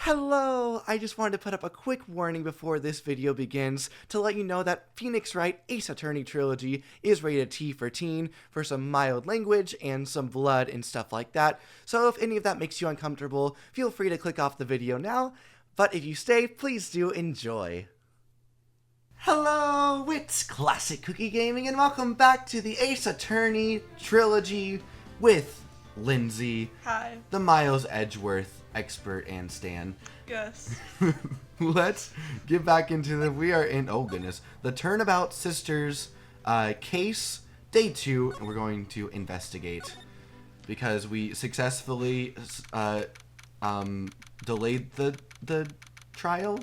Hello! I just wanted to put up a quick warning before this video begins to let you know that Phoenix Wright Ace Attorney Trilogy is rated T for teen for some mild language and some blood and stuff like that. So if any of that makes you uncomfortable, feel free to click off the video now. But if you stay, please do enjoy. Hello, it's Classic Cookie Gaming and welcome back to the Ace Attorney Trilogy with Lindsay. Hi. The Miles Edgeworth expert and Stan. Yes. Let's get back into we are in, oh goodness, the Turnabout Sisters case, day 2, and we're going to investigate because we successfully delayed the trial.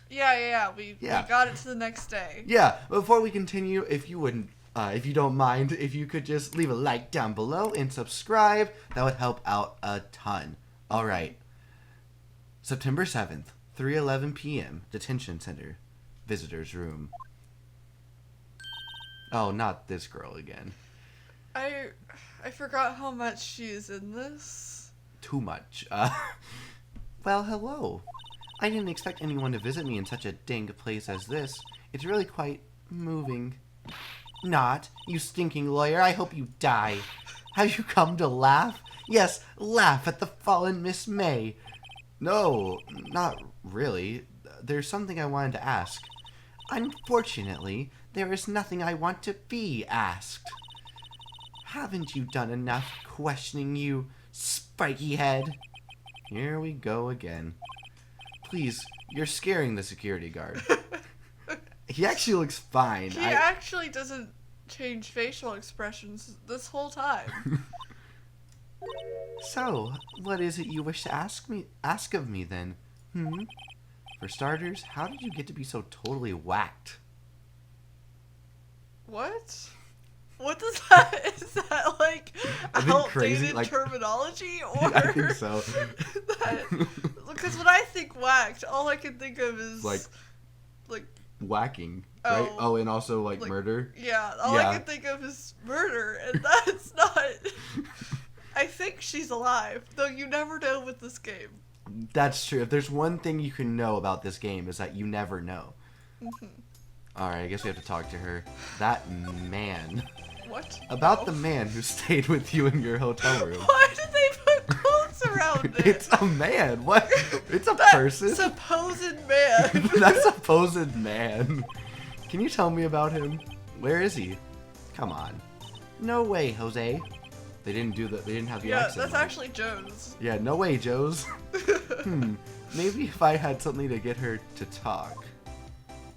Yeah. We got it to the next day. Yeah, before we continue, if you don't mind, if you could just leave a like down below and subscribe, that would help out a ton. All right. September 7th, 3:11 p.m., Detention Center, Visitor's Room. Oh, not this girl again. I forgot how much she's in this. Too much. Well, hello. I didn't expect anyone to visit me in such a dang place as this. It's really quite moving. Not, you stinking lawyer, I hope you die. Have you come to laugh? Yes, laugh at the fallen Miss May. No, not really. There's something I wanted to ask. Unfortunately, there is nothing I want to be asked. Haven't you done enough questioning, you spiky head? Here we go again. Please, you're scaring the security guard. He actually looks fine. He actually doesn't change facial expressions this whole time. So, what is it you wish to ask of me then? For starters, how did you get to be so totally whacked? What? What does that, is that like outdated crazy, like, terminology? Or I think so. Because when I think whacked, all I can think of is like whacking, right? Oh, and also like murder. Yeah, all I can think of is murder, and that's not. I think she's alive, though you never know with this game. That's true. If there's one thing you can know about this game is that you never know. Alright, I guess we have to talk to her. That man. What? About the man who stayed with you in your hotel room. Why did they put quotes around it? It's a man. What? It's a person. Supposed man. That supposed man. Can you tell me about him? Where is he? Come on. No way, Jose. They didn't do that. They didn't have the accent. Yeah, that's actually Joe's. Yeah, no way, Joe's. Maybe if I had something to get her to talk.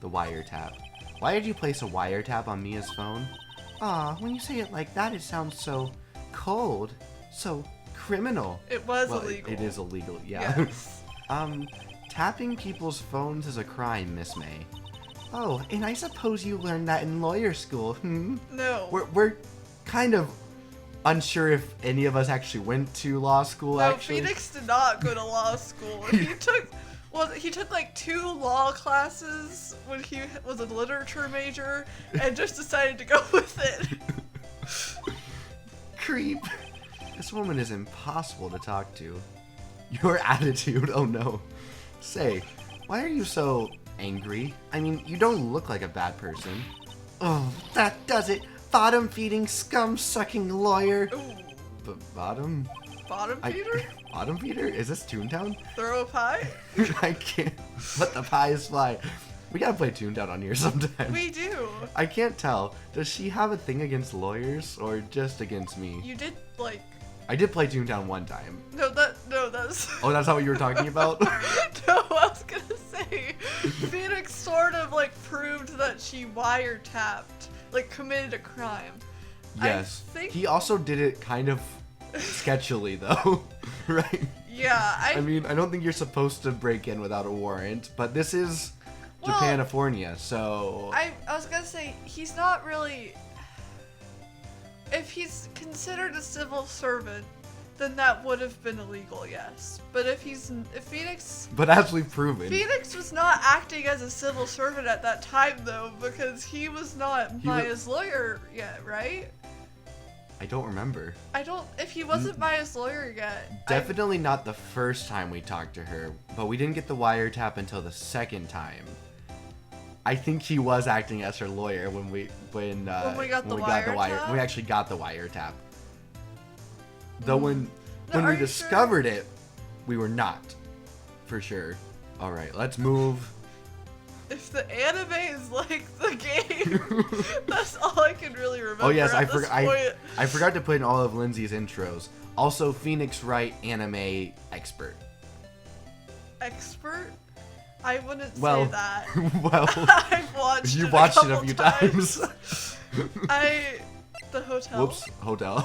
The wiretap. Why did you place a wiretap on Mia's phone? Aw, when you say it like that, it sounds so cold. So criminal. It was illegal. It is illegal, yeah. Yes. Tapping people's phones is a crime, Miss May. Oh, and I suppose you learned that in lawyer school, No. We're kind of unsure if any of us actually went to law school, actually. No, Phoenix did not go to law school. He took like 2 law classes when he was a literature major and just decided to go with it. Creep. This woman is impossible to talk to. Your attitude, oh no. Say, why are you so angry? I mean, you don't look like a bad person. Oh, that does it. Bottom-feeding, scum-sucking lawyer. Ooh. Bottom? Bottom feeder? Bottom feeder? Is this Toontown? Throw a pie? I can't. Let the pies fly. We gotta play Toontown on here sometime. We do. I can't tell. Does she have a thing against lawyers or just against me? You did like. I did play Toontown one time. No, that's. Oh, that's not what you were talking about? No, I was gonna say Phoenix sort of like proved that she wiretapped, like committed a crime. Yes. He also did it kind of sketchily though, right? Yeah, I mean, I don't think you're supposed to break in without a warrant, but this is Japanifornia, so... I was gonna say, he's not really... If he's considered a civil servant, then that would have been illegal, yes. But if Phoenix... But as we've proven... Phoenix was not acting as a civil servant at that time, though, because he was not Maya's lawyer yet, right? I don't remember. If he wasn't Maya's lawyer yet. Definitely not the first time we talked to her, but we didn't get the wiretap until the second time. I think he was acting as her lawyer when we got the wiretap. We actually got the wiretap. Though when we discovered it, we were not, for sure. All right, let's move. If the anime is like the game, that's all I can really remember. Oh yes, I forgot to put in all of Lindsay's intros. Also, Phoenix Wright anime expert. Expert? I wouldn't Well, say that. Well, I've watched you it watched a it a couple few times. times. The hotel. Whoops, hotel.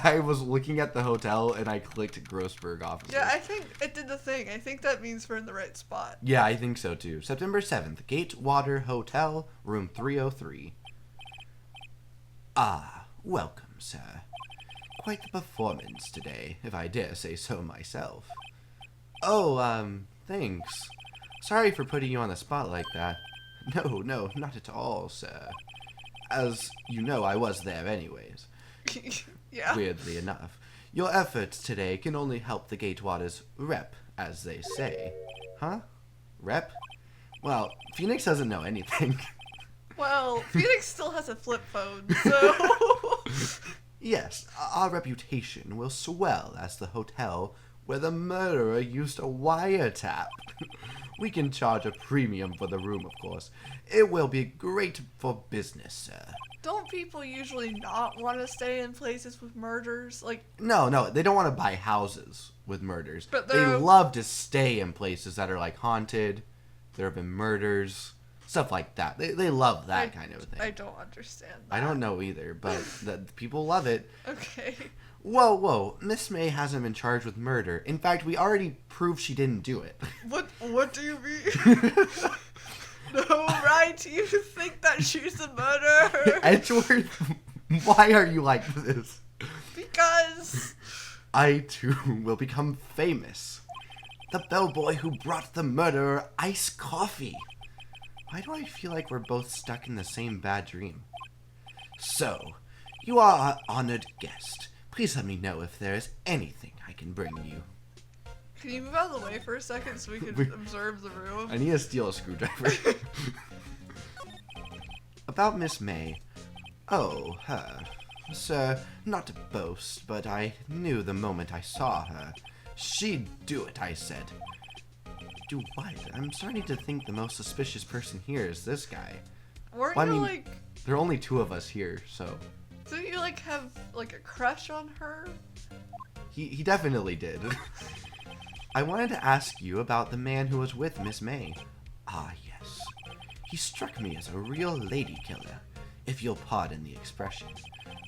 I was looking at the hotel and I clicked Grossberg offices. Yeah, I think it did the thing. I think that means we're in the right spot. Yeah, I think so too. September 7th, Gatewater Hotel, room 303. Ah, welcome, sir. Quite the performance today, if I dare say so myself. Oh, thanks. Sorry for putting you on the spot like that. No, not at all, sir. As you know, I was there anyways. Yeah. Weirdly enough. Your efforts today can only help the Gatewater's rep, as they say. Huh? Rep? Well, Phoenix doesn't know anything. Well, Phoenix still has a flip phone, so... Yes, our reputation will swell as the hotel where the murderer used a wiretap. We can charge a premium for the room, of course. It will be great for business, sir. Don't people usually not want to stay in places with murders? Like, No, they don't want to buy houses with murders. But they love to stay in places that are like haunted, there have been murders, stuff like that. They love that kind of thing. I don't understand that. I don't know either, but the people love it. Okay. Whoa, Miss May hasn't been charged with murder. In fact, we already proved she didn't do it. What do you mean? No, right? You think that she's a murderer? Edgeworth, why are you like this? Because... I, too, will become famous. The bellboy who brought the murderer iced coffee. Why do I feel like we're both stuck in the same bad dream? So, you are our honored guest. Please let me know if there is anything I can bring you. Can you move out of the way for a second so we can observe the room? I need to steal a screwdriver. About Miss May. Oh, her. Sir, not to boast, but I knew the moment I saw her. She'd do it, I said. Do what? I'm starting to think the most suspicious person here is this guy. Weren't Well, you, I mean, like... there are only two of us here, so... Didn't you, like, have, like, a crush on her? He definitely did. I wanted to ask you about the man who was with Miss May. Ah, yes. He struck me as a real lady killer, if you'll pardon the expression.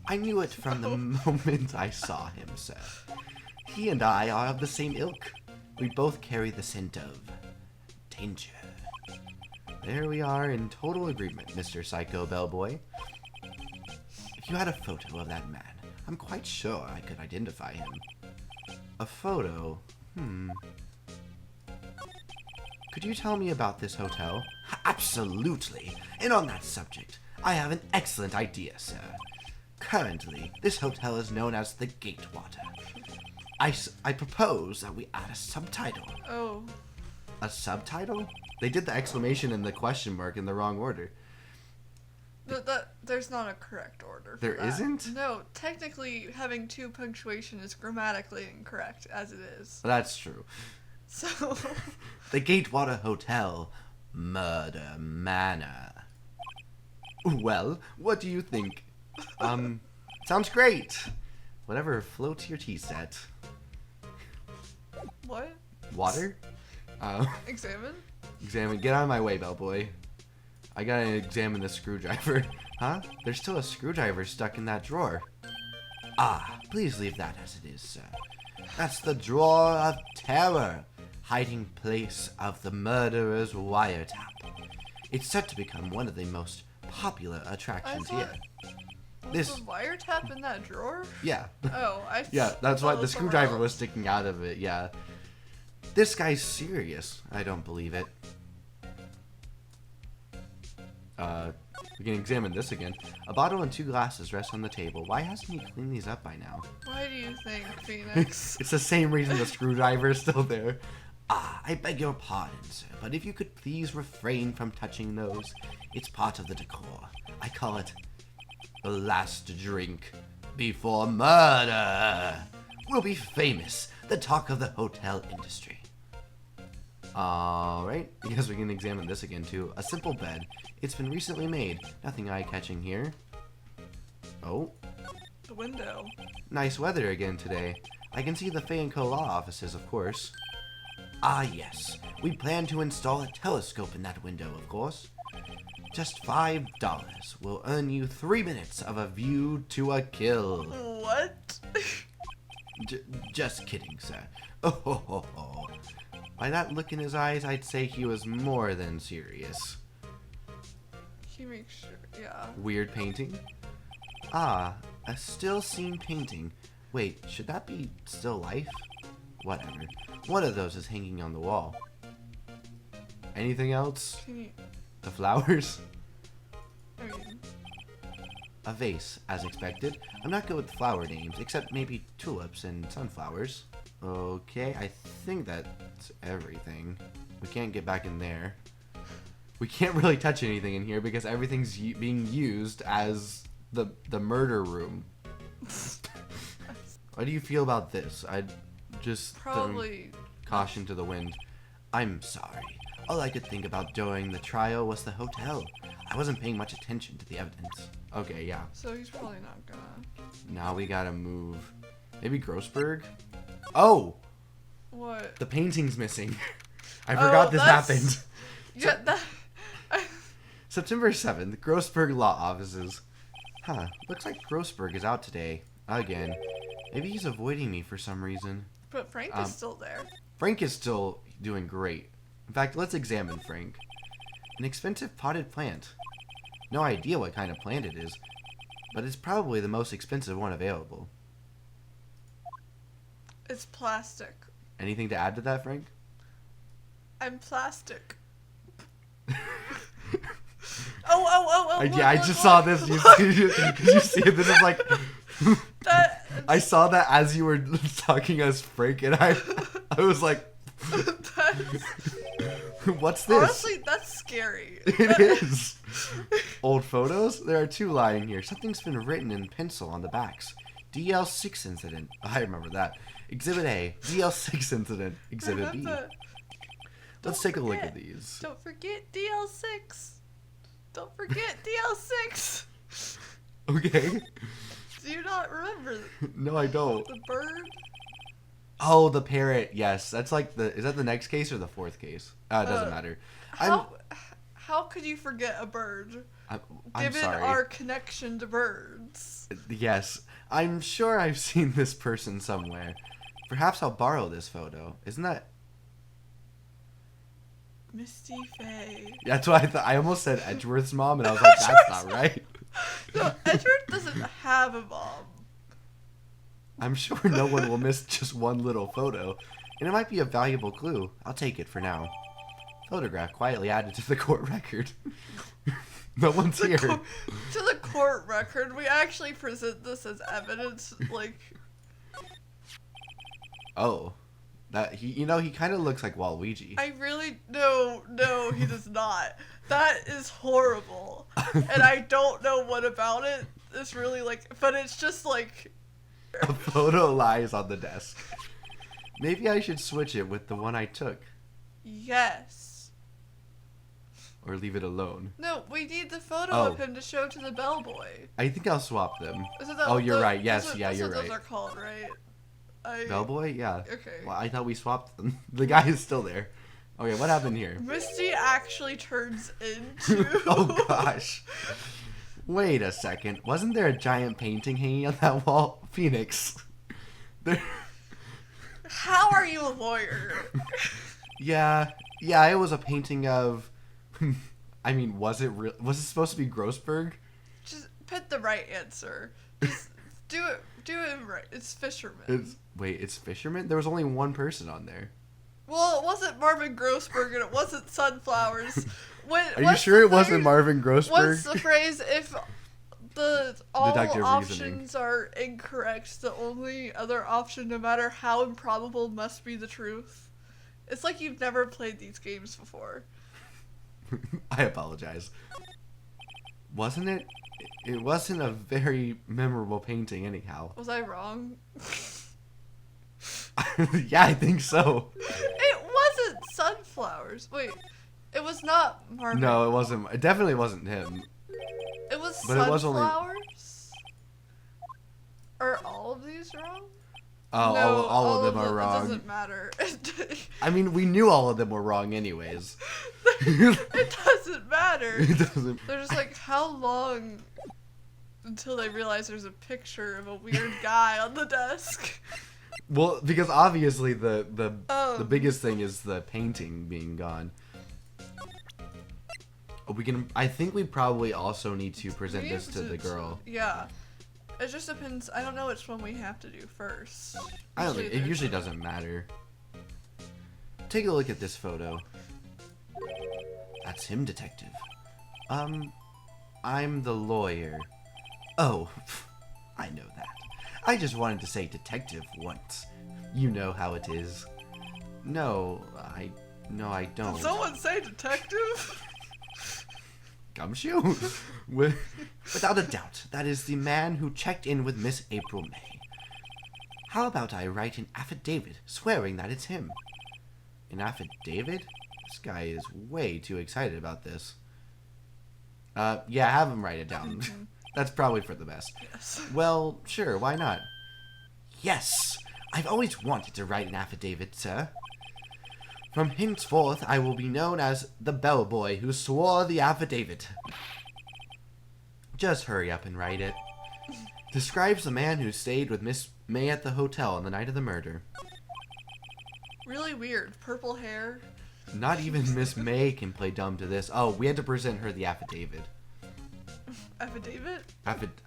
I knew it from the moment I saw him, sir. He and I are of the same ilk. We both carry the scent of danger. There we are in total agreement, Mr. Psycho Bellboy. If you had a photo of that man, I'm quite sure I could identify him. A photo? Could you tell me about this hotel? Absolutely. And on that subject, I have an excellent idea, sir. Currently, this hotel is known as the Gatewater. I propose that we add a subtitle. Oh. A subtitle? They did the exclamation and the question mark in the wrong order. There's not a correct order for There that. isn't? No, technically having two punctuation is grammatically incorrect as it is. That's true. So... The Gatewater Hotel, Murder Manor. Well, what do you think? Sounds great. Whatever floats your tea set. What? Water? Examine? Examine. Get out of my way, bellboy. I gotta examine the screwdriver. Huh? There's still a screwdriver stuck in that drawer. Ah, please leave that as it is, sir. That's the drawer of terror, hiding place of the murderer's wiretap. It's set to become one of the most popular attractions here. Was the wiretap in that drawer? Yeah. Oh, Yeah, that's why thought it the was somewhere screwdriver else. was sticking out of it, yeah. This guy's serious. I don't believe it. We can examine this again. A bottle and 2 glasses rest on the table. Why hasn't he cleaned these up by now? Why do you think, Phoenix? It's the same reason the screwdriver is still there. Ah, I beg your pardon, sir, but if you could please refrain from touching those. It's part of the decor. I call it the last drink before murder. We'll be famous, the talk of the hotel industry. Alright, I guess we can examine this again too. A simple bed. It's been recently made. Nothing eye-catching here. Oh, The window. nice weather again today. I can see the Fay & Co. law offices, of course. Ah, yes. We plan to install a telescope in that window, of course. Just $5 will earn you 3 minutes of a view to a kill. What? Just kidding, sir. Oh, ho, ho, ho. By that look in his eyes, I'd say he was more than serious. He makes sure, yeah. Weird painting? Ah, a still scene painting. Wait, should that be still life? Whatever. One of those is hanging on the wall. Anything else? Can you, The flowers? I mean, A vase, as expected. I'm not good with flower names, except maybe tulips and sunflowers. Okay, I think that's everything. We can't get back in there. We can't really touch anything in here because everything's being used as the murder room. What do you feel about this? I'd just probably. caution to the wind. I'm sorry. All I could think about during the trial was the hotel. I wasn't paying much attention to the evidence. Okay, yeah. So he's probably not gonna. Now we gotta move. Maybe Grossberg? Oh! What? The painting's missing. I forgot this happened. Yeah, that. September 7th, Grossberg Law Offices. Huh, looks like Grossberg is out today. Again. Maybe he's avoiding me for some reason. But Frank is still there. Frank is still doing great. In fact, let's examine Frank. An expensive potted plant. No idea what kind of plant it is, but it's probably the most expensive one available. It's plastic. Anything to add to that, Frank? I'm plastic. Oh! I just saw this. Did you see it? This is like... That. I saw that as you were talking as Frank, and I was like... What's this? Honestly, that's scary. It is. Old photos? There are 2 lying here. Something's been written in pencil on the backs. DL6 incident. I remember that. Exhibit A. DL6 incident. Exhibit B. Let's take a look at these. Don't forget DL6. Don't forget DL6. Okay. Do you not remember No, I don't. the bird? Oh, the parrot. Yes, that's like the. Is that the next case or the 4th case? It doesn't matter. How could you forget a bird? I'm Given sorry. our connection to birds. Yes, I'm sure I've seen this person somewhere. Perhaps I'll borrow this photo. Isn't that? Misty Fay. That's what I thought. I almost said Edgeworth's mom, and I was like, that's not right. No, Edward doesn't have a mom. I'm sure no one will miss just one little photo, and it might be a valuable clue. I'll take it for now. Photograph quietly added to the court record. No one's here. To the court record, we actually present this as evidence, like... Oh. That he kind of looks like Waluigi. I really... No, he does not. That is horrible. And I don't know what about it is really, like... But it's just, like... A photo lies on the desk. Maybe I should switch it with the one I took. Yes. Or leave it alone. No, we need the photo Oh. of him to show to the bellboy. I think I'll swap them. Isn't that Oh, what you're right. Yes, that's what- yeah, that's you're what right. Those are called, right? Bellboy? Yeah. Okay. Well, I thought we swapped them. The guy is still there. Okay, what happened here? Misty actually turns into... Oh, gosh. Wait a second. Wasn't there a giant painting hanging on that wall? Phoenix. There... How are you a lawyer? Yeah, it was a painting of... I mean, was it supposed to be Grossberg? Just put the right answer. Just do it right. It's fisherman. Wait, it's Fisherman? There was only one person on there. Well, it wasn't Marvin Grossberg and it wasn't sunflowers. Are you sure it wasn't Marvin Grossberg? What's the phrase? If all Deductive options reasoning. are incorrect, the only other option, no matter how improbable, must be the truth. It's like you've never played these games before. I apologize. Wasn't it? It wasn't a very memorable painting anyhow. Was I wrong? Yeah, I think so. It wasn't sunflowers. Wait, it was not Marvin. No, it wasn't. It definitely wasn't him. It was But it was sunflowers? Are all of these wrong? Oh, No, all of them are It wrong. doesn't matter. I mean, we knew all of them were wrong anyways. It doesn't matter. It doesn't. They're just like, how long until they realize there's a picture of a weird guy on the desk? Well, because obviously the Oh. biggest thing is the painting being gone. We can. I think we probably also need to present We this have to the girl. Yeah. It just depends. I don't know which one we have to do first. I don't think it there's- usually doesn't matter. Take a look at this photo. That's him, detective. I'm the lawyer. Oh, I know that. I just wanted to say detective once. You know how it is. No, I don't. Did someone say detective? Gumshoe? Without a doubt, that is the man who checked in with Miss April May. How about I write an affidavit swearing that it's him? An affidavit? This guy is way too excited about this. Yeah, have him write it down. That's probably for the best. Yes. Well, sure, why not? Yes! I've always wanted to write an affidavit, sir. From henceforth, I will be known as the bellboy who swore the affidavit. Just hurry up and write it. Describes the man who stayed with Miss May at the hotel on the night of the murder. Really weird. Purple hair. Not even Miss May can play dumb to this. Oh, we had to present her the affidavit. Affidavit?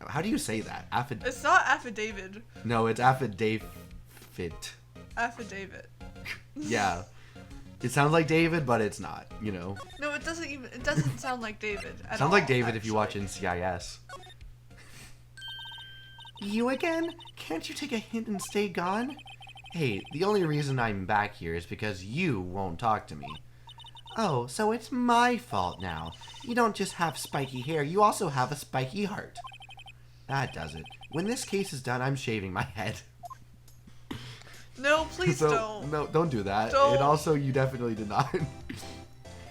How do you say that? It's not affidavit. No, it's affidavit. Affidavit. Yeah. It sounds like David, but it's not, you know. No, it doesn't even. It doesn't sound like David. At Sounds like all, David if you watch actually. NCIS. You again? Can't you take a hint and stay gone? Hey, the only reason I'm back here is because you won't talk to me. Oh, so it's my fault now. You don't just have spiky hair, you also have a spiky heart. That does it. When this case is done, I'm shaving my head. No, please don't. No, don't do that. Don't. And also, you definitely did not.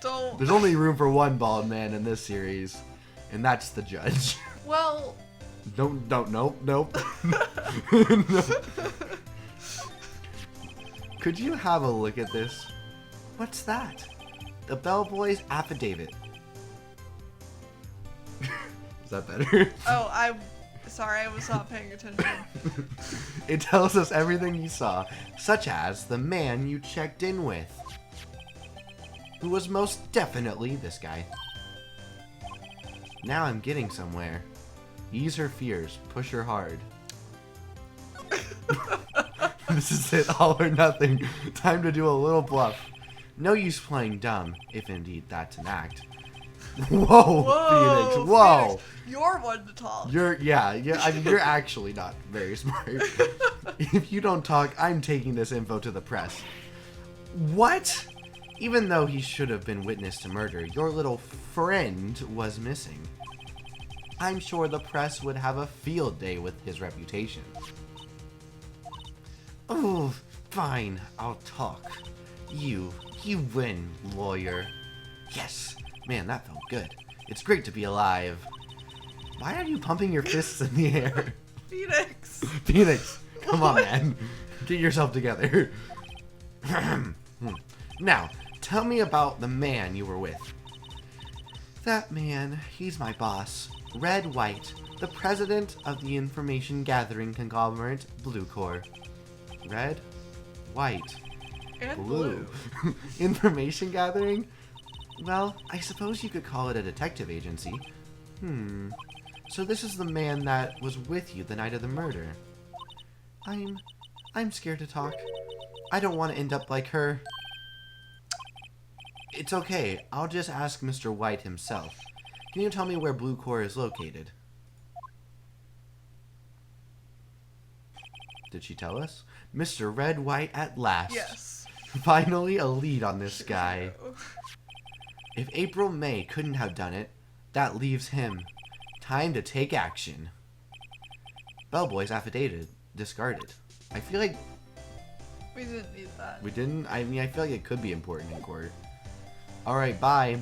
Don't. There's only room for one bald man in this series, and that's the judge. Well. Nope. No. Could you have a look at this? What's that? The bellboy's affidavit. Is that better? Oh, sorry, I was not paying attention. It tells us everything you saw, such as the man you checked in with, who was most definitely this guy. Now I'm getting somewhere. Ease her fears, push her hard. This is it, all or nothing. Time to do a little bluff. No use playing dumb, if indeed that's an act. Whoa, Phoenix, whoa! Phoenix, you're one to talk. Yeah, I mean, you're actually not very smart. If you don't talk, I'm taking this info to the press. What? Even though he should have been witness to murder, your little friend was missing. I'm sure the press would have a field day with his reputation. Oh, fine, I'll talk. You win, lawyer. Yes, man, that felt good. It's great to be alive. Why are you pumping your fists in the air? Phoenix. Phoenix, come on, man. Get yourself together. Now, tell me about the man you were with. That man, he's my boss. Red White, the president of the information gathering conglomerate Blue Corps. Red, white, And blue. Information gathering? Well, I suppose you could call it a detective agency. So this is the man that was with you the night of the murder. I'm scared to talk. I don't want to end up like her. It's okay. I'll just ask Mr. White himself. Can you tell me where Blue Core is located? Did she tell us? Mr. Red White at last. Yes. Finally a lead on this guy. If April May couldn't have done it, that leaves him. Time to take action. Bellboy's affidavit discarded. I feel like We didn't need that. we didn't. I mean, I feel like it could be important in court. Alright, bye.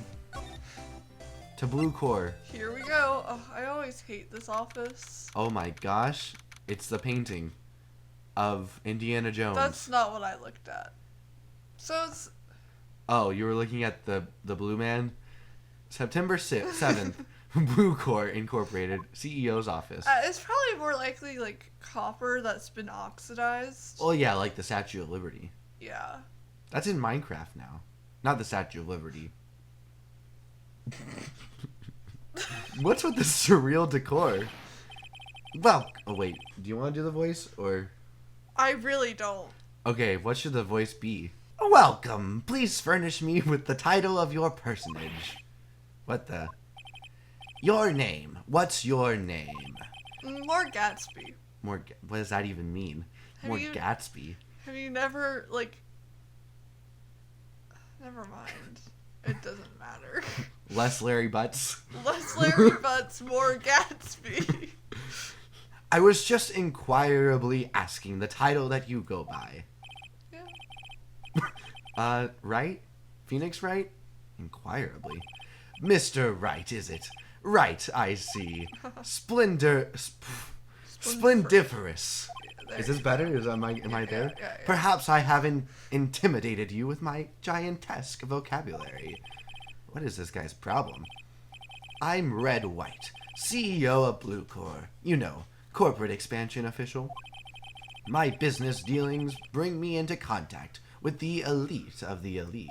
To Blue Core. Here we go. Oh, I always hate this office. Oh my gosh. It's the painting of Indiana Jones. That's not what I looked at. So it's... Oh, you were looking at the blue man? September 7th, Blue Core Incorporated, CEO's office. It's probably more likely like copper that's been oxidized. Oh yeah, like the Statue of Liberty. Yeah. That's in Minecraft now. Not the Statue of Liberty. What's with the surreal decor? Well, oh wait, do you want to do the voice or? I really don't. Okay, what should the voice be? Welcome. Please furnish me with the title of your personage. What the? Your name. What's your name? More Gatsby. What does that even mean? Have More you- Gatsby. Have you never, like... Never mind. It doesn't matter. Less Larry Butts. Less Larry Butts, more Gatsby. I was just inquirably asking the title that you go by. Yeah. Wright? Phoenix Wright? Inquirably. Mr. Wright, is it? Right, I see. Splendiferous. There Is this you better? go. Am I there? Yeah. Perhaps I haven't intimidated you with my gigantesque vocabulary. What is this guy's problem? I'm Red White, CEO of Blue Core. You know, corporate expansion official. My business dealings bring me into contact with the elite of the elite.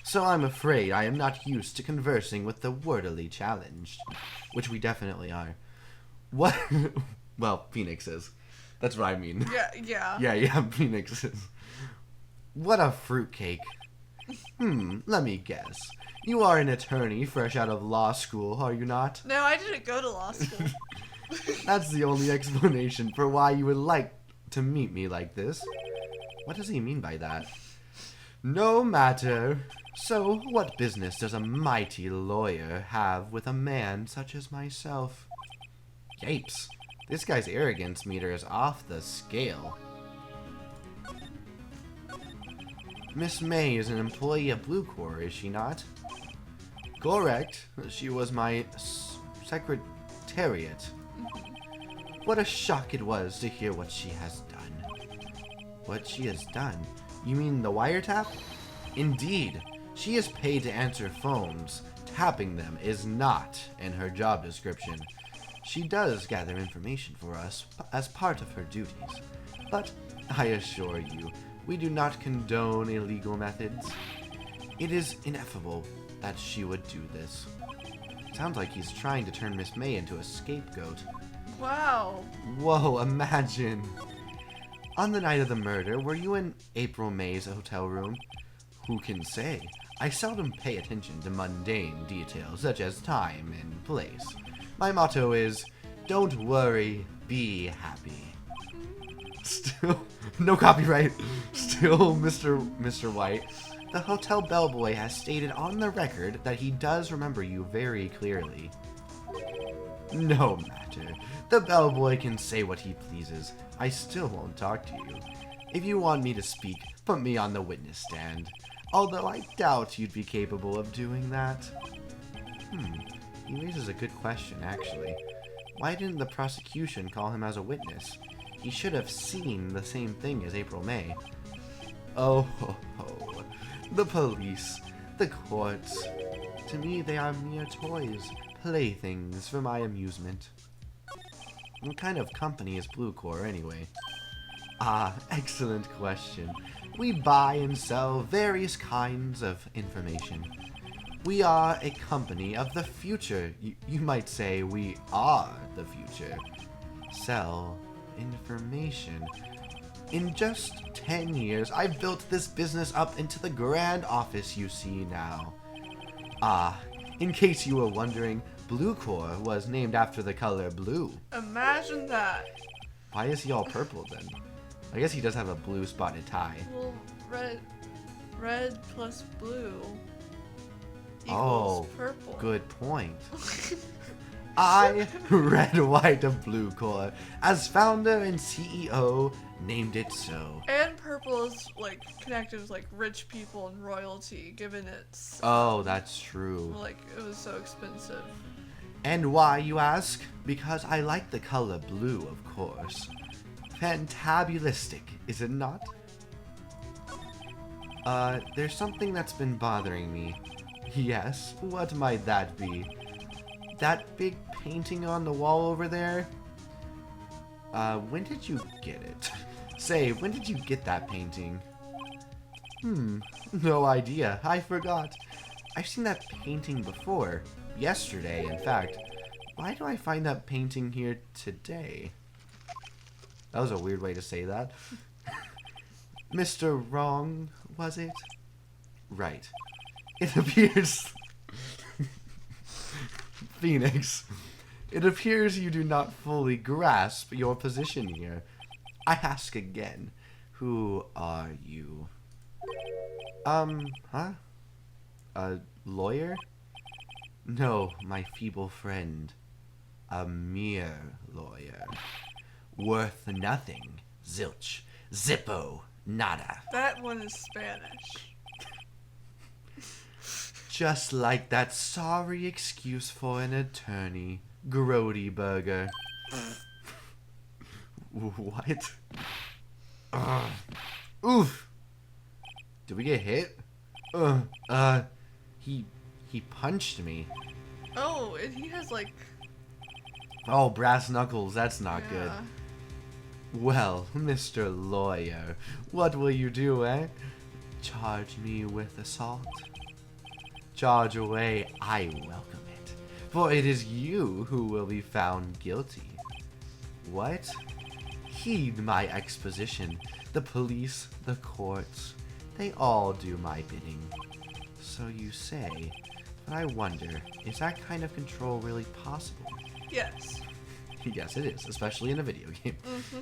So I'm afraid I am not used to conversing with the wordily challenged. Which we definitely are. What? Well, Phoenix is. That's what I mean. Yeah. Yeah, Phoenix is. What a fruitcake. Let me guess. You are an attorney fresh out of law school, are you not? No, I didn't go to law school. That's the only explanation for why you would like to meet me like this. What does he mean by that? No matter. So, what business does a mighty lawyer have with a man such as myself? Yipes. This guy's arrogance meter is off the scale. Miss May is an employee of Blue Core, is she not? Correct. She was my secretariat. What a shock it was to hear what she has done. What she has done? You mean the wiretap? Indeed. She is paid to answer phones. Tapping them is not in her job description. She does gather information for us as part of her duties. But I assure you, we do not condone illegal methods. It is ineffable that she would do this. Sounds like he's trying to turn Miss May into a scapegoat. Wow. Whoa, imagine. On the night of the murder, were you in April May's hotel room? Who can say? I seldom pay attention to mundane details such as time and place. My motto is, don't worry, be happy. Still, no copyright. Still, Mr. White, the hotel bellboy has stated on the record that he does remember you very clearly. No matter. The bellboy can say what he pleases. I still won't talk to you. If you want me to speak, put me on the witness stand. Although I doubt you'd be capable of doing that. He raises a good question, actually. Why didn't the prosecution call him as a witness? He should have seen the same thing as April May. Oh, ho, ho. The police, the courts. To me, they are mere toys, playthings for my amusement. What kind of company is Blue Core, anyway? Ah, excellent question. We buy and sell various kinds of information. We are a company of the future. You might say we are the future. Sell information. In just 10 years, I've built this business up into the grand office you see now. Ah, in case you were wondering, Blue Core was named after the color blue. Imagine that. Why is he all purple then? I guess he does have a blue spotted tie. Well, red plus blue Oh, equals purple. good point. I, Red, White, and Blue Core, as founder and CEO, named it so. And purple is like connected with like rich people and royalty, given its Oh, that's true. like it was so expensive. And why, you ask? Because I like the color blue, of course. Fantabulistic, is it not? There's something that's been bothering me. Yes, what might that be? That big painting on the wall over there? When did you get it? Say, when did you get that painting? No idea. I forgot. I've seen that painting before. Yesterday, in fact. Why do I find that painting here today? That was a weird way to say that. Mr. Wrong, was it? Right. It appears... Phoenix, it appears you do not fully grasp your position here. I ask again, who are you? A lawyer? No, my feeble friend. A mere lawyer. Worth nothing. Zilch. Zippo. Nada. That one is Spanish. Just like that sorry excuse for an attorney. Grody Burger. What? Oof. Did we get hit? He punched me. Oh, and he has like Oh, brass knuckles. That's not good. yeah. Well, Mr. Lawyer, what will you do, eh? Charge me with assault? Charge away, I welcome it, for it is you who will be found guilty. What? Heed my exposition. The police, the courts, they all do my bidding. So you say, but I wonder, is that kind of control really possible? Yes. Yes, it is, especially in a video game. Mm-hmm.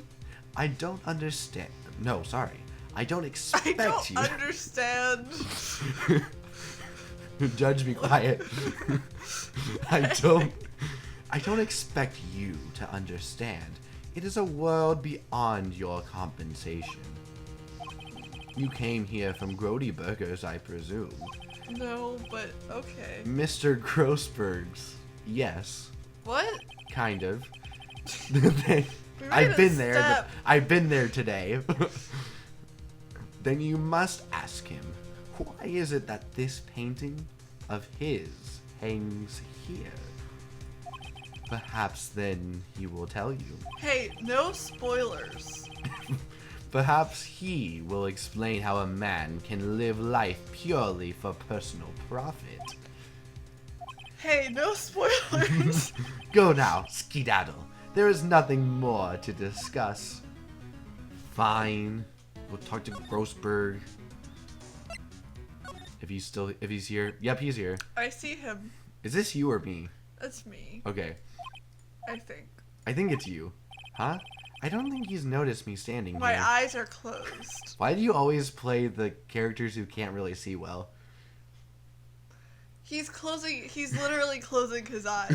I don't understand. No, sorry. I don't expect I don't you. understand. Judge me quiet. I don't expect you to understand. It is a world beyond your compensation. You came here from Grody Burgers, I presume. No, but okay. Mr. Grossberg's. Yes, What? kind of. We made I've a been there. step. I've been there today. Then you must ask him, why is it that this painting of his hangs here? Perhaps then he will tell you. Hey, no spoilers. Perhaps he will explain how a man can live life purely for personal profit. Hey, no spoilers. Go now, skedaddle. There is nothing more to discuss. Fine. We'll talk to Grossberg. If he's here. Yep, he's here. I see him. Is this you or me? That's me, Okay. I think. I think it's you. Huh? I don't think he's noticed me standing My here. eyes are closed. Why do you always play the characters who can't really see well? He's literally closing his eyes.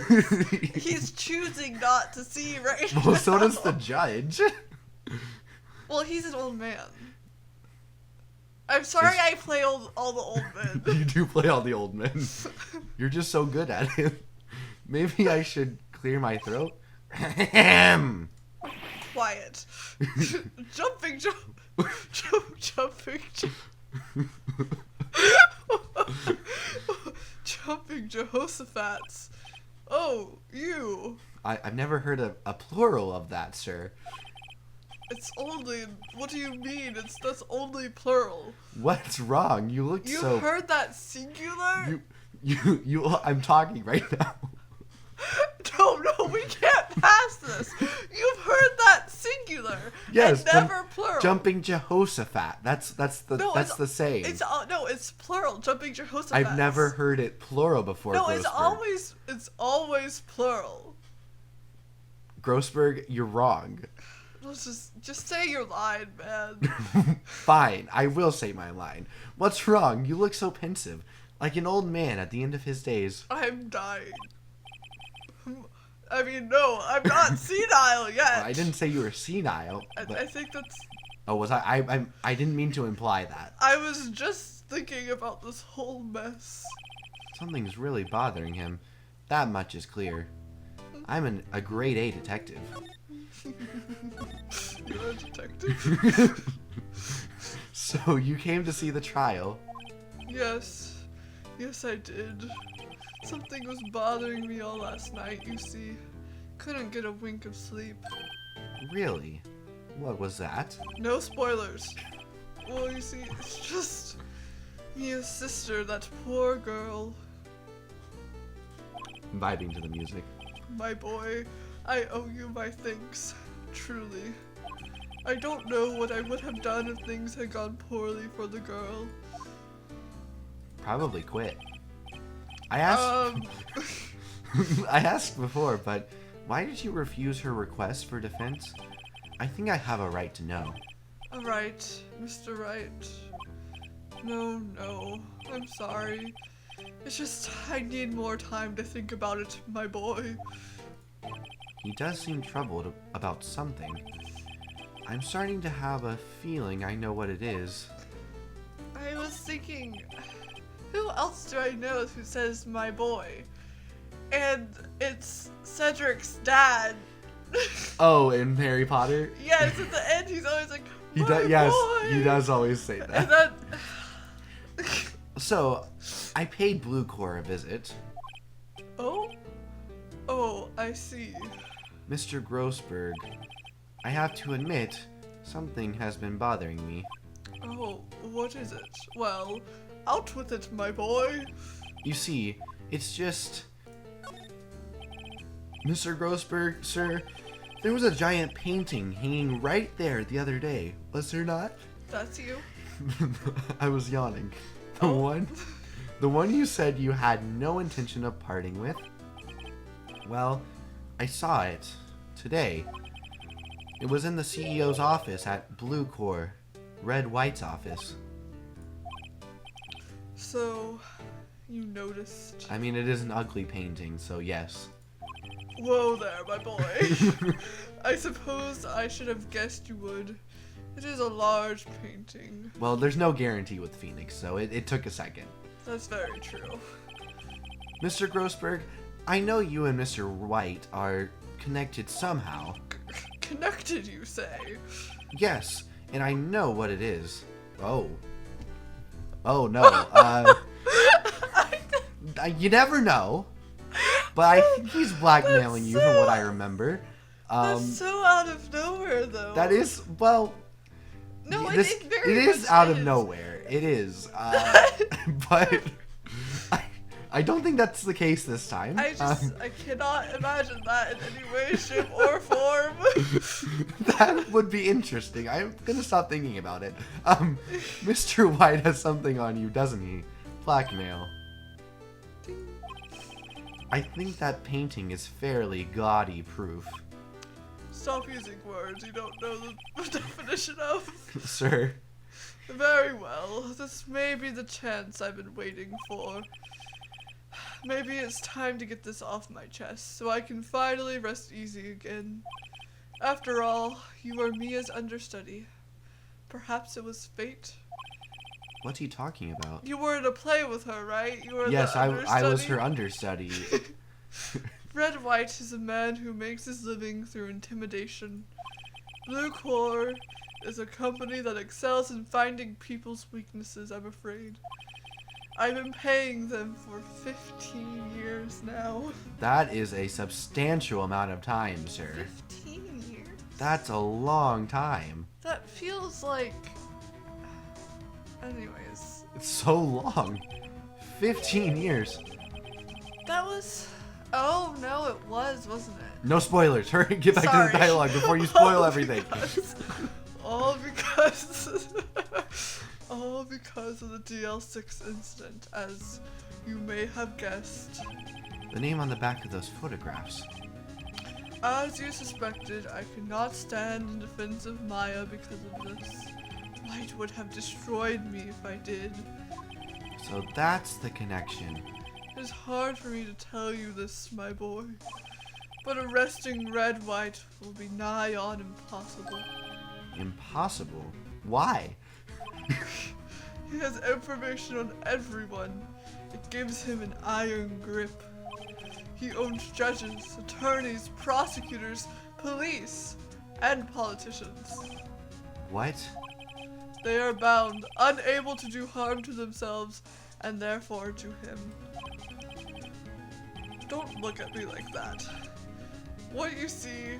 He's choosing not to see right now. Well, so does the judge. Well, he's an old man. I'm sorry I play all the old men. You do play all the old men. You're just so good at it. Maybe I should clear my throat. Quiet. Jumping. Jumping Jehoshaphat's. Oh, you. I've never heard a plural of that, sir. It's only. What do you mean? That's only plural. What's wrong? You look You so... heard that singular? I'm talking right now. No, we can't pass this. You've heard that singular. Yes, and never plural. Jumping Jehoshaphat. That's the saying. It's plural. Jumping Jehoshaphat. I've never heard it plural before. No, Grossberg. it's always plural. Grossberg, you're wrong. Let's just say you're lying, man. Fine, I will say my line. What's wrong? You look so pensive, like an old man at the end of his days. I'm dying. I mean, no, I'm not senile yet. Well, I didn't say you were senile. I think that's... Oh, was I? I didn't mean to imply that. I was just thinking about this whole mess. Something's really bothering him. That much is clear. I'm a grade A detective. You're a detective? So you came to see the trial? Yes. Yes, I did. Something was bothering me all last night, you see. Couldn't get a wink of sleep. Really? What was that? No spoilers. Well, you see, it's just Mia's sister, that poor girl. Vibing to the music. My boy, I owe you my thanks. Truly. I don't know what I would have done if things had gone poorly for the girl. Probably quit. I asked I asked before, but why did you refuse her request for defense? I think I have a right to know. Alright, Mr. Wright. No, I'm sorry. It's just I need more time to think about it, my boy. He does seem troubled about something. I'm starting to have a feeling I know what it is. I was thinking, who else do I know who says my boy? And it's Cedric's dad. Oh, in Harry Potter? Yes, at the end he's always like, He my does. Yes, boy. he does always say that. And then... So, I paid Blue Core a visit. Oh, I see. Mr. Grossberg, I have to admit, something has been bothering me. Oh, what is it? Well, out with it, my boy. You see, it's just... Mr. Grossberg, sir, there was a giant painting hanging right there the other day, was there not? That's you? I was yawning. The one you said you had no intention of parting with? Well, I saw it today. It was in the CEO's office at Blue Core, Red White's office. So, you noticed? I mean, it is an ugly painting, so yes. Whoa there, my boy. I suppose I should have guessed you would. It is a large painting. Well, there's no guarantee with Phoenix, so it took a second. That's very true. Mr. Grossberg, I know you and Mr. Wright are connected somehow. Connected, you say? Yes, and I know what it is. Oh no. You never know. But I think he's blackmailing you from what I remember. That's so out of nowhere, though. That is, well... No, it is out of nowhere. It is. But I don't think that's the case this time. I cannot imagine that in any way, shape, or form. That would be interesting. I'm gonna stop thinking about it. Mr. White has something on you, doesn't he? Blackmail. I think that painting is fairly gaudy proof. Stop using words you don't know the definition of. Sir. Very well. This may be the chance I've been waiting for. Maybe it's time to get this off my chest so I can finally rest easy again. After all, you were Mia's understudy. Perhaps it was fate? What's he talking about? You were in a play with her, right? You were Yes, the I was her understudy. Red White is a man who makes his living through intimidation. Blue Core is a company that excels in finding people's weaknesses, I'm afraid. I've been paying them for 15 years now. That is a substantial amount of time, sir. 15 years? That's a long time. That feels like... Anyways. It's so long. 15 years. That was Oh, no, it wasn't it? No spoilers. Hurry, get back to Sorry. the dialogue before you spoil everything. All because all because of the DL6 incident, as you may have guessed. The name on the back of those photographs. As you suspected, I could not stand in defense of Maya because of this. Wright would have destroyed me if I did. So that's the connection. It is hard for me to tell you this, my boy, but arresting Red White will be nigh on impossible. Impossible? Why? He has information on everyone. It gives him an iron grip. He owns judges, attorneys, prosecutors, police, and politicians. What? They are bound, unable to do harm to themselves, and therefore to him. Don't look at me like that. What you see...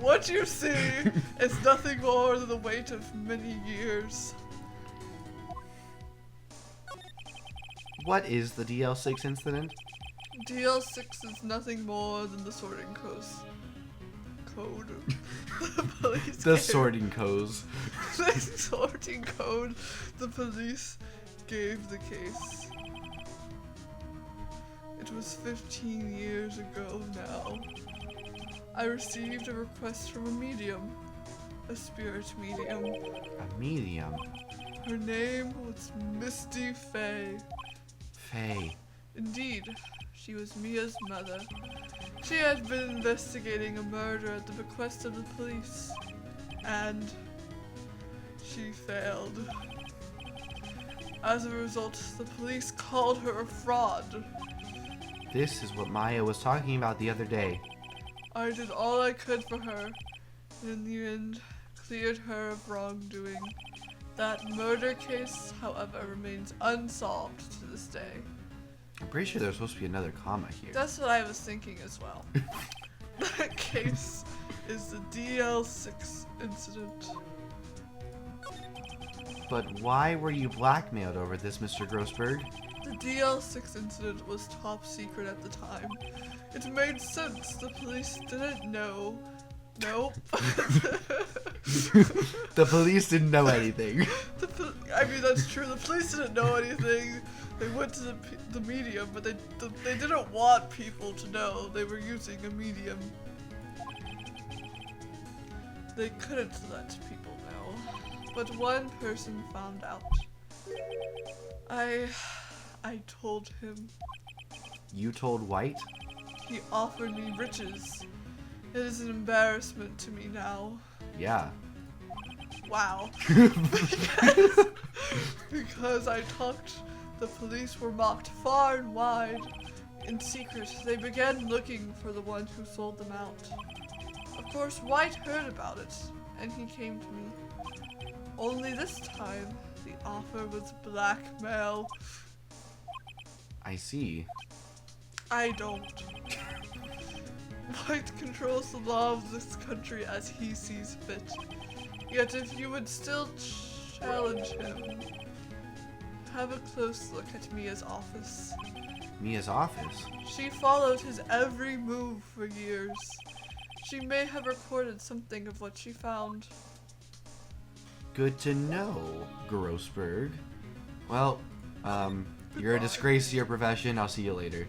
What you see is nothing more than the weight of many years. What is the DL6 incident? DL6 is nothing more than the sorting code. The police The gave- sorting codes. The sorting code the police gave the case. It was 15 years ago now. I received a request from a medium. A spirit medium. A medium. Her name was Misty Fay. Fay. Indeed, she was Mia's mother. She had been investigating a murder at the bequest of the police, and she failed. As a result, the police called her a fraud. This is what Maya was talking about the other day. I did all I could for her, and in the end, cleared her of wrongdoing. That murder case, however, remains unsolved to this day. I'm pretty sure there's supposed to be another comma here. That's what I was thinking as well. That case is the DL6 incident. But why were you blackmailed over this, Mr. Grossberg? The DL6 incident was top secret at the time. It made sense. The police didn't know. Nope. The police didn't know anything. I mean, that's true. The police didn't know anything. They went to the medium, but they didn't want people to know they were using a medium. They couldn't let people know. But one person found out. I told him. You told White? He offered me riches. It is an embarrassment to me now. Yeah. Wow. Because I talked, the police were mocked far and wide. In secret, they began looking for the one who sold them out. Of course, White heard about it, and he came to me. Only this time, the offer was blackmail. I see. I don't. White controls the law of this country as he sees fit. Yet if you would still challenge him, have a close look at Mia's office. Mia's office? She followed his every move for years. She may have recorded something of what she found. Good to know, Grossberg. Well, you're a disgrace to your profession. I'll see you later.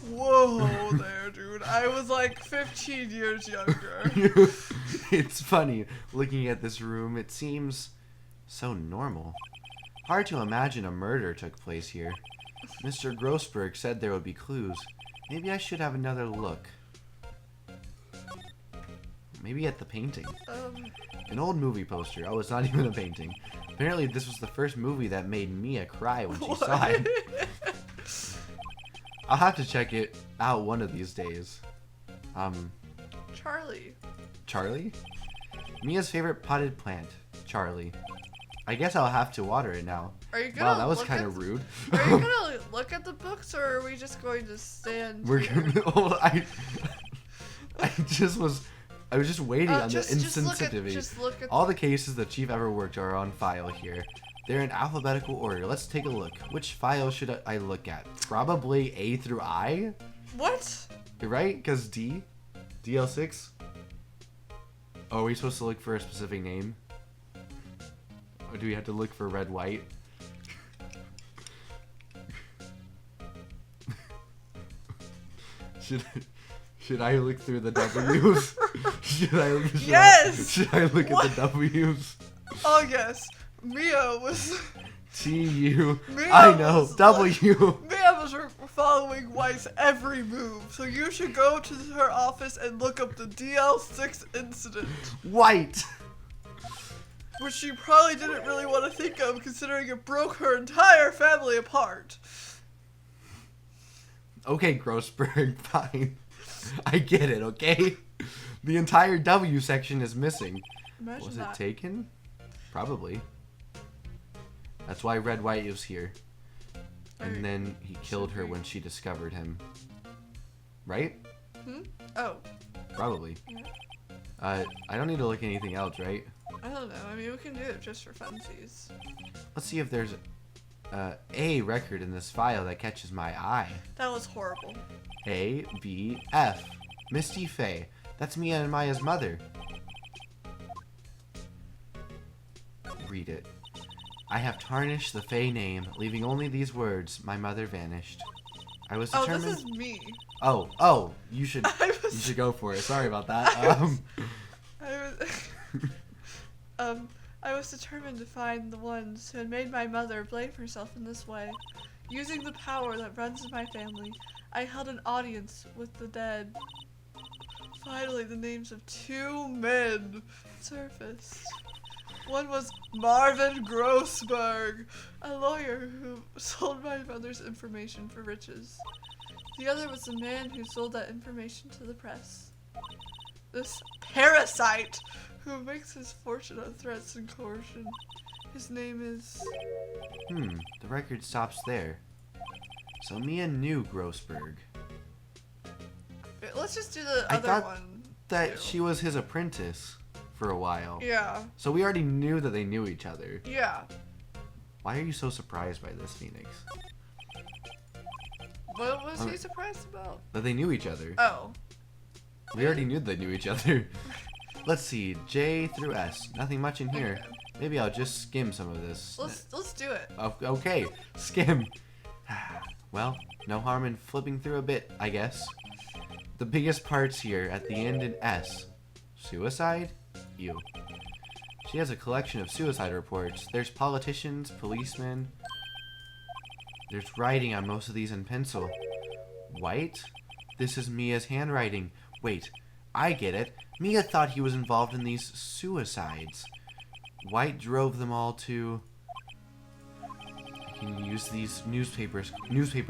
Whoa there, dude. I was like 15 years younger. It's funny, looking at this room, it seems so normal. Hard to imagine a murder took place here. Mr. Grossberg said there would be clues. Maybe I should have another look. Maybe at the painting. An old movie poster. Oh, it's not even a painting. Apparently this was the first movie that made Mia cry when she saw it. I'll have to check it out one of these days. Charlie. Charlie? Mia's favorite potted plant. Charlie. I guess I'll have to water it now. Are you gonna Wow, that was look kind at of rude. Are you gonna look at the books, or are we just going to stand We're here? gonna. Oh, I was just waiting on the Just look at- insensitivity. just look at All the cases the chief ever worked are on file here. They're in alphabetical order. Let's take a look. Which file should I look at? Probably A through I? What? Right? Because D? DL6? Oh, are we supposed to look for a specific name? Or do we have to look for red, white? Should I look through the W's? Yes! Should I look What? at the W's? Oh yes, Mia was. T-U. Mia I know. was W. Mia was following White's every move, so you should go to her office and look up the DL6 incident, White. which she probably didn't really want to think of, considering it broke her entire family apart. Okay, Grossberg, fine. I get it, okay? The entire W section is missing. Imagine Was that. it taken? Probably. That's why Red White was here. And then he killed her when she discovered him. Right? Oh. Probably. Yeah. I don't need to look at anything else, right? I don't know. I mean, we can do it just for funsies. Let's see if there's a record in this file that catches my eye. That was horrible. A, B, F. Misty Fay. That's Mia and Maya's mother. Read it. I have tarnished the Fay name, leaving only these words. My mother vanished. I was Oh, determined. this is me. Oh, you should was- you should go for it. Sorry about that. I was determined to find the ones who had made my mother blame herself in this way. Using the power that runs in my family, I held an audience with the dead. Finally, the names of two men surfaced. One was Marvin Grossberg, a lawyer who sold my mother's information for riches. The other was the man who sold that information to the press. This parasite who makes his fortune on threats and coercion. His name is... The record stops there. So Mia knew Grossberg. Let's just do the I other thought one. That too. she was his apprentice for a while. Yeah. So we already knew that they knew each other. Yeah. Why are you so surprised by this, Phoenix? What was he surprised about? That they knew each other. Oh. We already knew they knew each other. Let's see, J through S. Nothing much in here. Okay. Maybe I'll just skim some of this. Let's do it. Okay, skim. Well, no harm in flipping through a bit, I guess. The biggest parts here at the end in S. Suicide? Ew. She has a collection of suicide reports. There's politicians, policemen. There's writing on most of these in pencil. White? This is Mia's handwriting. Wait, I get it. Mia thought he was involved in these suicides. White drove them all to... I can use these newspaper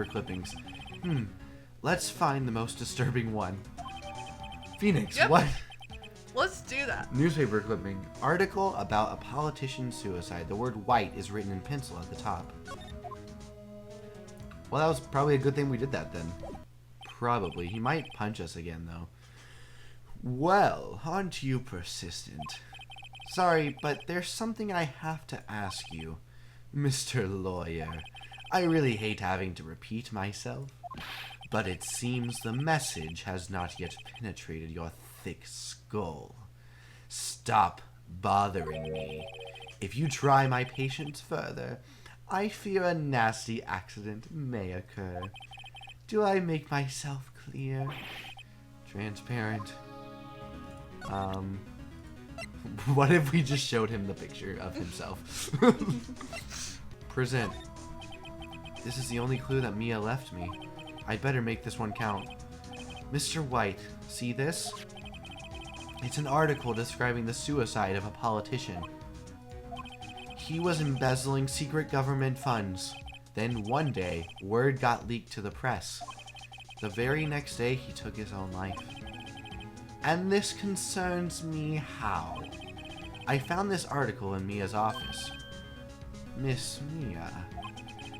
clippings. Let's find the most disturbing one. Phoenix, Yep. what? Let's do that. Newspaper clipping. Article about a politician's suicide. The word white is written in pencil at the top. Well, that was probably a good thing we did that then. Probably. He might punch us again, though. Well, aren't you persistent? Sorry, but there's something I have to ask you, Mr. Lawyer. I really hate having to repeat myself, but it seems the message has not yet penetrated your thick skull. Stop bothering me. If you try my patience further, I fear a nasty accident may occur. Do I make myself clear? Transparent. What if we just showed him the picture of himself? Present. This is the only clue that Mia left me. I'd better make this one count. Mr. White, see this? It's an article describing the suicide of a politician. He was embezzling secret government funds. Then one day, word got leaked to the press. The very next day, he took his own life. And this concerns me how? I found this article in Mia's office. Miss Mia.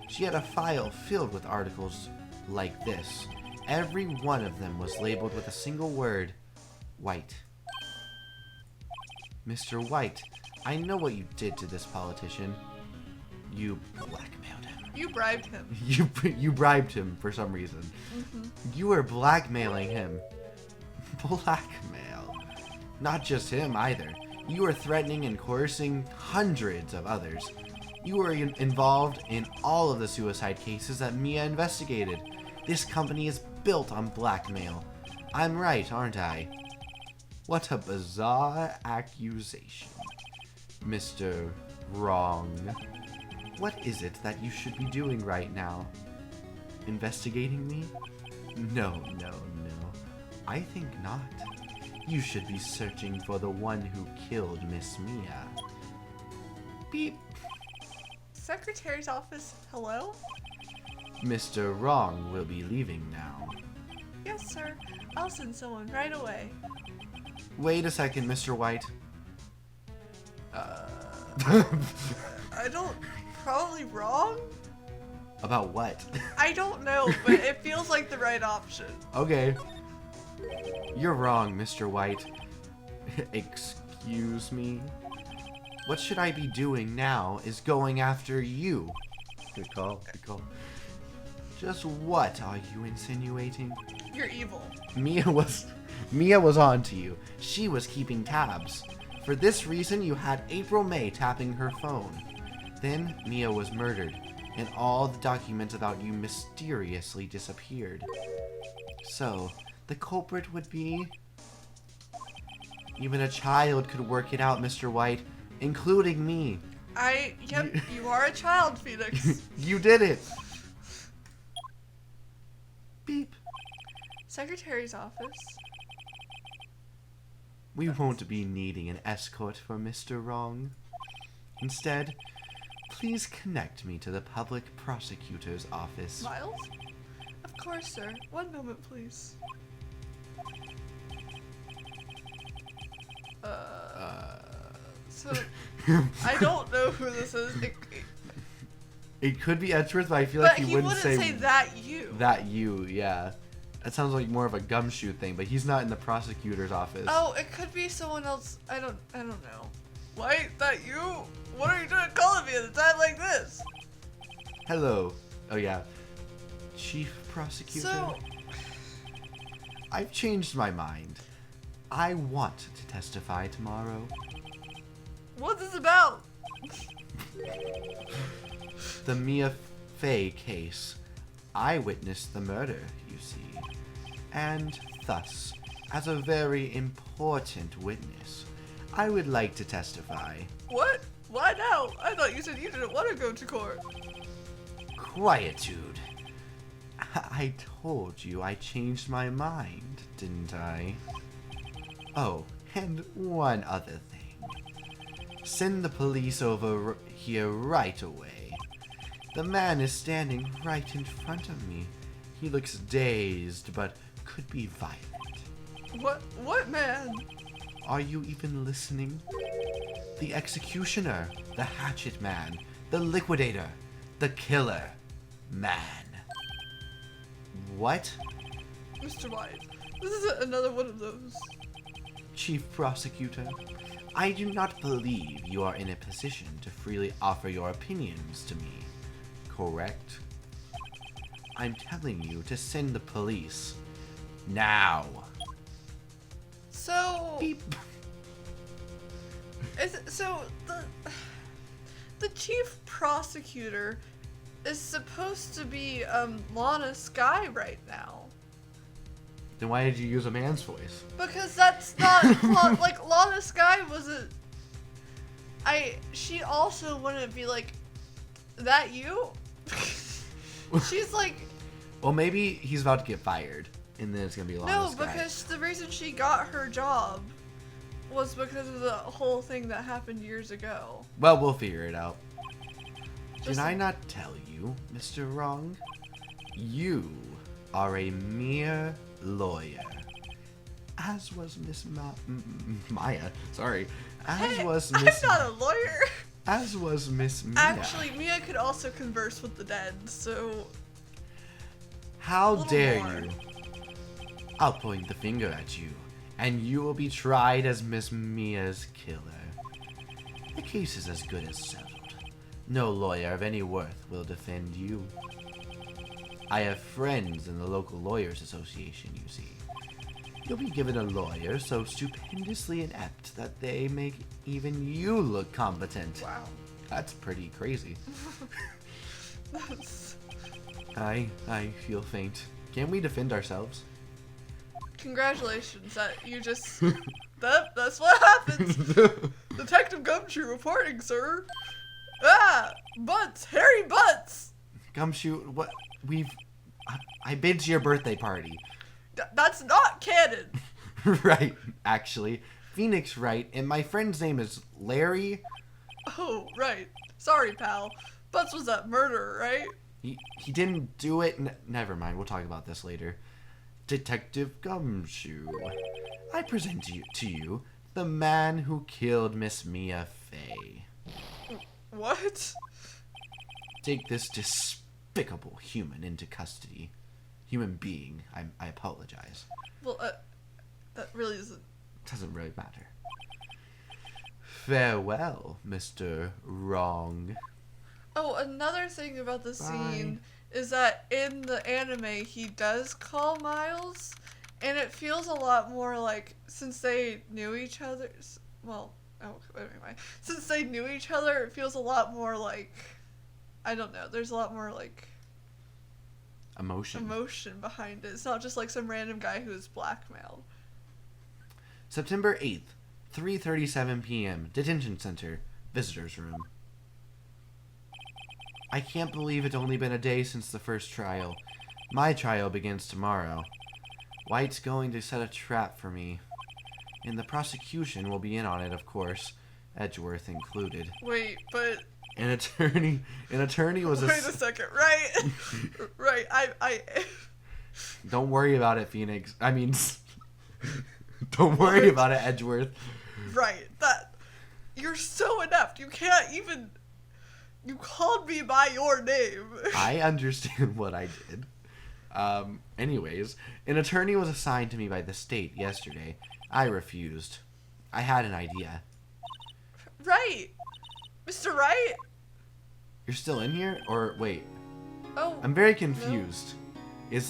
She had a file filled with articles like this. Every one of them was labeled with a single word, White. Mr. White, I know what you did to this politician. You blackmailed him. You bribed him. You bribed him for some reason. You were blackmailing him. Blackmail. Not just him either. You were threatening and coercing hundreds of others. You were involved in all of the suicide cases that Mia investigated. This company is built on blackmail. I'm right, aren't I? What a bizarre accusation. Mr. Wrong. What is it that you should be doing right now? Investigating me? No. I think not. You should be searching for the one who killed Miss Mia. Beep. Secretary's office, hello? Mr. Wrong will be leaving now. Yes, sir. I'll send someone right away. Wait a second, Mr. White. I don't... Probably wrong? About what? I don't know, but it feels like the right option. Okay. You're wrong, Mr. White. Excuse me? What should I be doing now is going after you. Good call. Just what are you insinuating? You're evil. Mia was on to you. She was keeping tabs. For this reason, you had April May tapping her phone. Then, Mia was murdered, and all the documents about you mysteriously disappeared. So, the culprit would be... Even a child could work it out, Mr. White, including me. Yep, you are a child, Phoenix. You did it! Beep. Secretary's office. We won't be needing an escort for Mr. Wrong. Instead, please connect me to the public prosecutor's office. Miles? Of course, sir. One moment, please. So, I don't know who this is. It could be Edgeworth, but I feel like he wouldn't say that you. That you, yeah. That sounds like more of a gumshoe thing, but he's not in the prosecutor's office. Oh, it could be someone else. I don't know. Wait, that you? What are you doing calling me at a time like this? Hello. Oh yeah. Chief Prosecutor? So... I've changed my mind. I want to testify tomorrow. What's this about? The Mia Fay case. I witnessed the murder, you see. And thus, as a very important witness, I would like to testify. What? Why now? I thought you said you didn't want to go to court. Quietude. I told you I changed my mind, didn't I? Oh, and one other thing. Send the police over here right away. The man is standing right in front of me. He looks dazed, but could be violent. What man? Are you even listening? The executioner, the hatchet man, the liquidator, the killer man. What? Mr. White, this is another one of those. Chief Prosecutor, I do not believe you are in a position to freely offer your opinions to me, correct? I'm telling you to send the police. Now. So... Beep. So, the chief prosecutor is supposed to be, Lana Skye right now. Then why did you use a man's voice? Because that's not, like, Lana Skye wasn't... She also wouldn't be like, that you? She's like... Well, maybe he's about to get fired, and then it's gonna be Lana Skye. No, because the reason she got her job was because of the whole thing that happened years ago. Well, we'll figure it out. Did I not tell you, Mr. Wrong? You are a mere lawyer. As was Miss Maya. Sorry. As was Miss... I'm not a lawyer. As was Miss Mia. Actually, Mia could also converse with the dead, so... How dare you? I'll point the finger at you, and you will be tried as Miss Mia's killer. The case is as good as settled. No lawyer of any worth will defend you. I have friends in the local lawyers association, you see. You'll be given a lawyer so stupendously inept that they make even you look competent. Wow. That's pretty crazy. That's... I feel faint. Can we defend ourselves? Congratulations, that you just... That's what happens! Detective Gumshoe reporting, sir! Ah! Butts! Hairy butts! Gumshoe, what? I've been to your birthday party. That's not canon! Right, actually. Phoenix Wright, and my friend's name is Larry. Oh, right. Sorry, pal. Butts was that murderer, right? He didn't do it. Never mind, we'll talk about this later. Detective Gumshoe, I present to you the man who killed Miss Mia Fay. What? Take this despicable human into custody. Human being. I apologize. Well, that really isn't... Doesn't really matter. Farewell, Mr. Wrong. Oh, another thing about the Bye. scene is that in the anime he does call Miles, and it feels a lot more like, since they knew each other, well, anyway, since they knew each other, it feels a lot more like, I don't know, there's a lot more like Emotion behind it. It's not just like some random guy who is blackmailed. September 8th, 3:37 p.m. Detention Center, Visitors Room. I can't believe it's only been a day since the first trial. My trial begins tomorrow. White's going to set a trap for me. And the prosecution will be in on it, of course. Edgeworth included. Wait, but... An attorney was Wait a second, right? Right, I... Don't worry about it, Phoenix. I mean... Don't worry about it, Edgeworth. Right, that... You're so inept, you can't even... You called me by your name. I understand what I did. Anyways, an attorney was assigned to me by the state yesterday. I refused. I had an idea. Right. Mr. Wright? You're still in here? Or, wait. Oh. I'm very confused. No. Is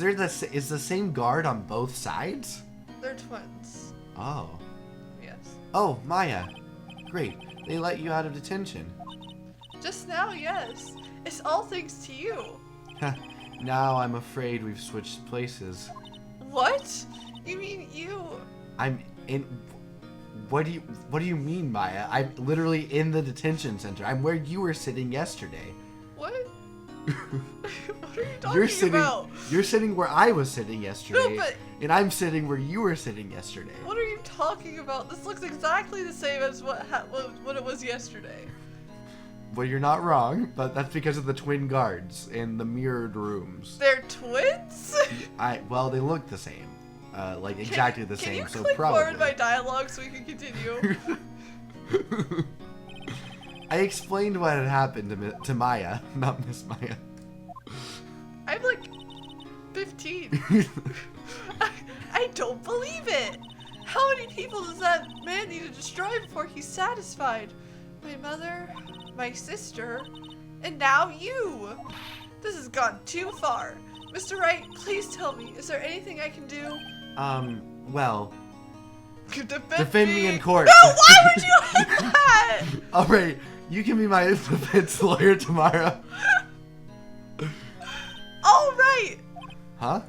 the same guard on both sides? They're twins. Oh. Yes. Oh, Maya. Great. They let you out of detention. Just now, yes. It's all thanks to you. Now I'm afraid we've switched places. What? You mean you? I'm in... What do you mean, Maya? I'm literally in the detention center. I'm where you were sitting yesterday. What? What are you talking about? You're sitting where I was sitting yesterday. No, but... And I'm sitting where you were sitting yesterday. What are you talking about? This looks exactly the same as what it was yesterday. Well, you're not wrong, but that's because of the twin guards in the mirrored rooms. They're twins? Well, they look the same. Like exactly the same, so probably. Can you click forward my dialogue so we can continue? I explained what had happened to Maya, not Miss Maya. I'm like 15. I don't believe it. How many people does that man need to destroy before he's satisfied? My mother, my sister, and now you. This has gone too far. Mr. Wright, please tell me, is there anything I can do? Well... Defend me in court. No, why would you do that? Alright, you can be my defense lawyer tomorrow. Alright. Huh?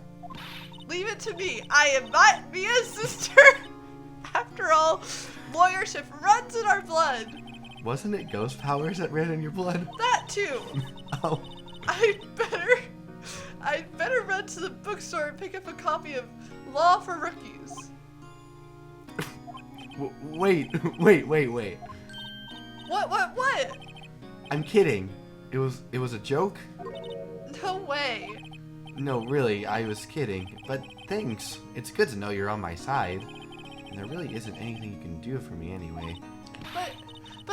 Leave it to me. I am not Mia's sister. After all, lawyership runs in our blood. Wasn't it ghost powers that ran in your blood? That too. Oh. I'd better run to the bookstore and pick up a copy of Law for Rookies. Wait. What? I'm kidding. It was a joke? No way. No, really, I was kidding. But thanks. It's good to know you're on my side. And there really isn't anything you can do for me anyway. But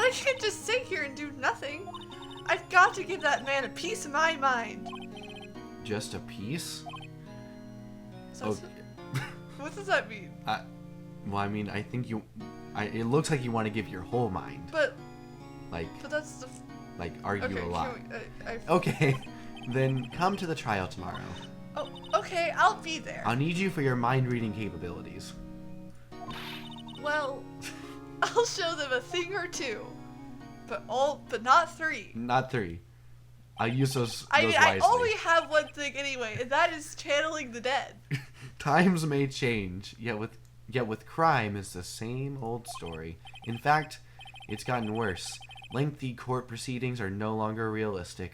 I can't just sit here and do nothing. I've got to give that man a piece of my mind. Just a piece? Okay. What does that mean? Well, I mean, I think it looks like you want to give your whole mind. But like. But that's the. like argue Okay, a lot. I Okay, then come to the trial tomorrow. Oh, okay, I'll be there. I'll need you for your mind reading capabilities. Well, I'll show them a thing or two, but not 3. Not 3. I'll use those I mean, wisely. I only have one thing anyway, and that is channeling the dead. Times may change, yet with crime it's the same old story. In fact, it's gotten worse. Lengthy court proceedings are no longer realistic.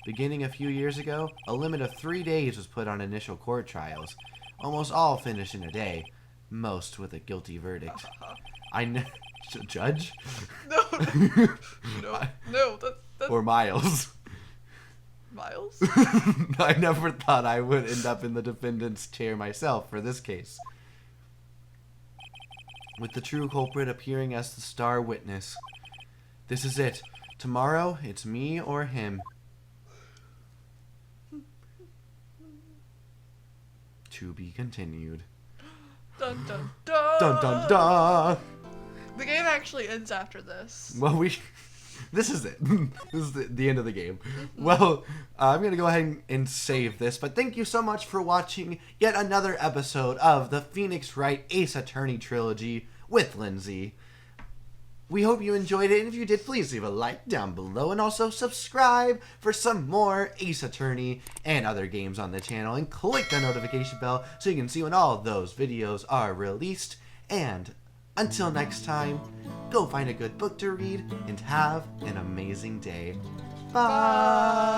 Beginning a few years ago, a limit of 3 days was put on initial court trials. Almost all finished in a day, most with a guilty verdict. Judge? No, that's Or Miles. Miles? I never thought I would end up in the defendant's chair myself for this case. With the true culprit appearing as the star witness. This is it. Tomorrow, it's me or him. To be continued. Dun dun dun! Dun dun dun! The game actually ends after this. Well, this is it. This is the end of the game. Well, I'm going to go ahead and save this, but thank you so much for watching yet another episode of the Phoenix Wright Ace Attorney Trilogy with Lindsay. We hope you enjoyed it, and if you did, please leave a like down below, and also subscribe for some more Ace Attorney and other games on the channel, and click the notification bell so you can see when all those videos are released. And until next time, go find a good book to read, and have an amazing day. Bye!